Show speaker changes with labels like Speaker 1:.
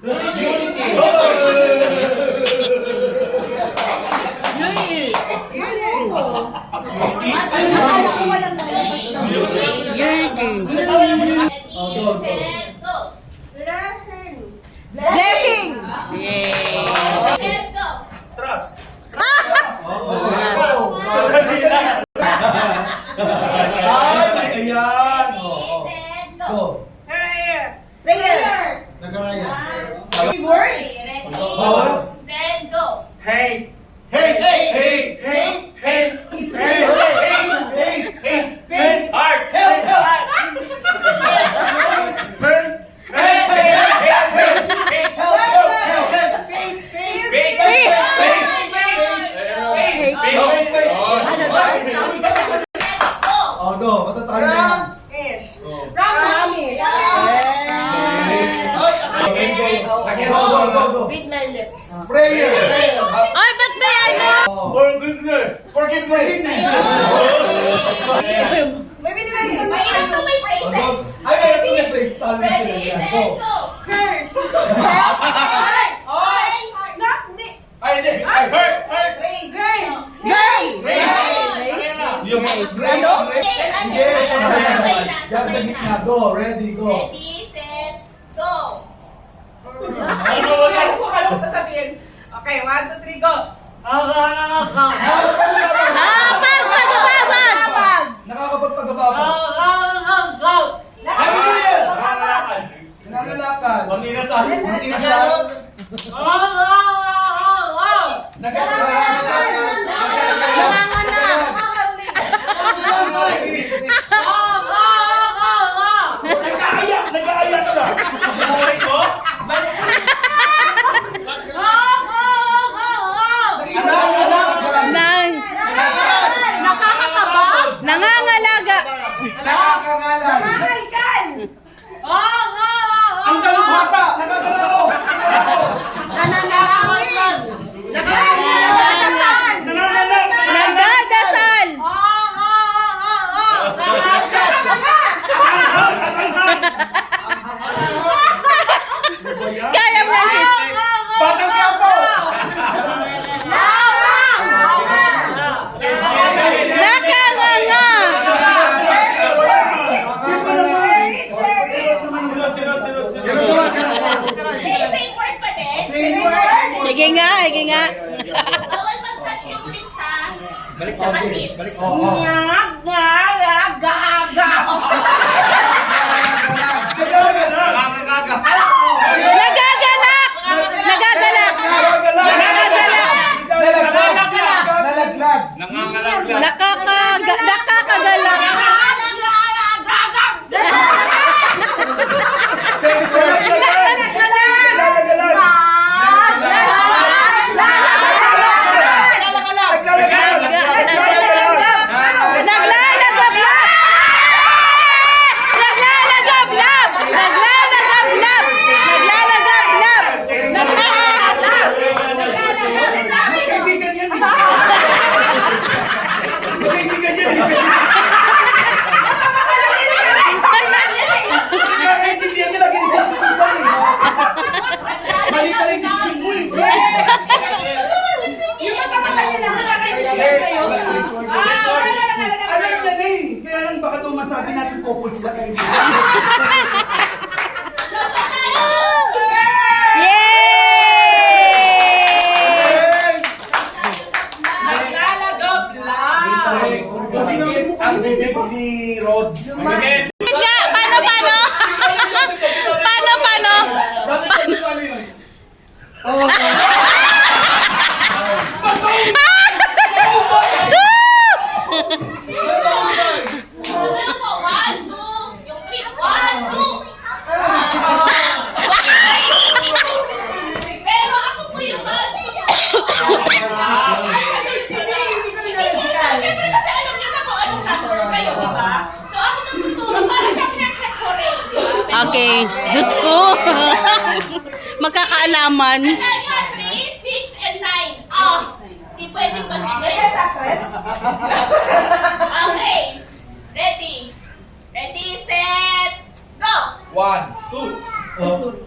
Speaker 1: Blessing!
Speaker 2: Trust. Ayan. Go.
Speaker 1: Prayer!
Speaker 3: Nagaraya.
Speaker 1: Words!
Speaker 4: Set, go!
Speaker 2: Hey.
Speaker 3: Hey! Hey!
Speaker 2: Hey. Hey. Hey. Hey.
Speaker 3: Hey!
Speaker 2: Hey. Hey. Heart.
Speaker 3: Help! Help!
Speaker 2: Burn. Hey. Hey. Hey.
Speaker 3: Help! Help! Help! Oh, go. Matatalo na yan.
Speaker 1: Promise!
Speaker 3: Go.
Speaker 1: Read my lips.
Speaker 3: Prayer.
Speaker 1: Ay, ba't may ano?
Speaker 2: Forgiveness.
Speaker 1: May binigay ka
Speaker 4: May ano, may phrases.
Speaker 3: Ay, meron ko may place. Talo na sila.
Speaker 4: Ready,
Speaker 3: Yan.
Speaker 4: set,
Speaker 3: Go.
Speaker 4: go!
Speaker 1: Hurt!
Speaker 2: Ay, hindi. Ay, hurt.
Speaker 1: Girl! Girl!
Speaker 3: Yung grace. Sige. Diyan sa gitna. Go. Ready. Go.
Speaker 4: Ready, set, go!
Speaker 1: Ano ko sasabihin? Okay, 1, 2, 3, go!
Speaker 3: Nakakapagpagababag. Nangangalakal.
Speaker 2: Panginasan.
Speaker 3: Inasal.
Speaker 2: Nag-aayak siya. Buhay ko?
Speaker 1: Nangangalaga!
Speaker 2: Nakakangalan.
Speaker 1: Nangangalkan!
Speaker 2: Ang dalubhasa. Nakakalaw.
Speaker 1: Nangangalkan! Nangangalkan!
Speaker 2: Nanananan.
Speaker 1: Nagdadasal! Kaya, Francis!
Speaker 2: Batang Quiapo.
Speaker 1: Nakanganga!
Speaker 4: Same word pa din.
Speaker 1: Sige nga, sige nga.
Speaker 4: Bawal mag-touch yung lips, ha?
Speaker 3: Balik. Balik.
Speaker 1: Nagagalak! Nagagalak! Nakakagalak!
Speaker 3: Masabi natin couple sila kayo.
Speaker 2: Ang bibig ni Rod.
Speaker 1: Nga, paano? Paano?
Speaker 3: Paano yun?
Speaker 4: Ano po? 1, 2. Yung 3. 1, 2. Pero ako po yung Siyempre kasi alam niyo na kung anong number kayo, di ba? So ako nang tuturo para siya pinag-separate, di ba?
Speaker 1: Okay, Diyos ko. Magkakaalaman.
Speaker 4: 3, 6, and 9. Di pwedeng magbigay. Okay. Ready? Ready, set, go!
Speaker 2: 1, 2.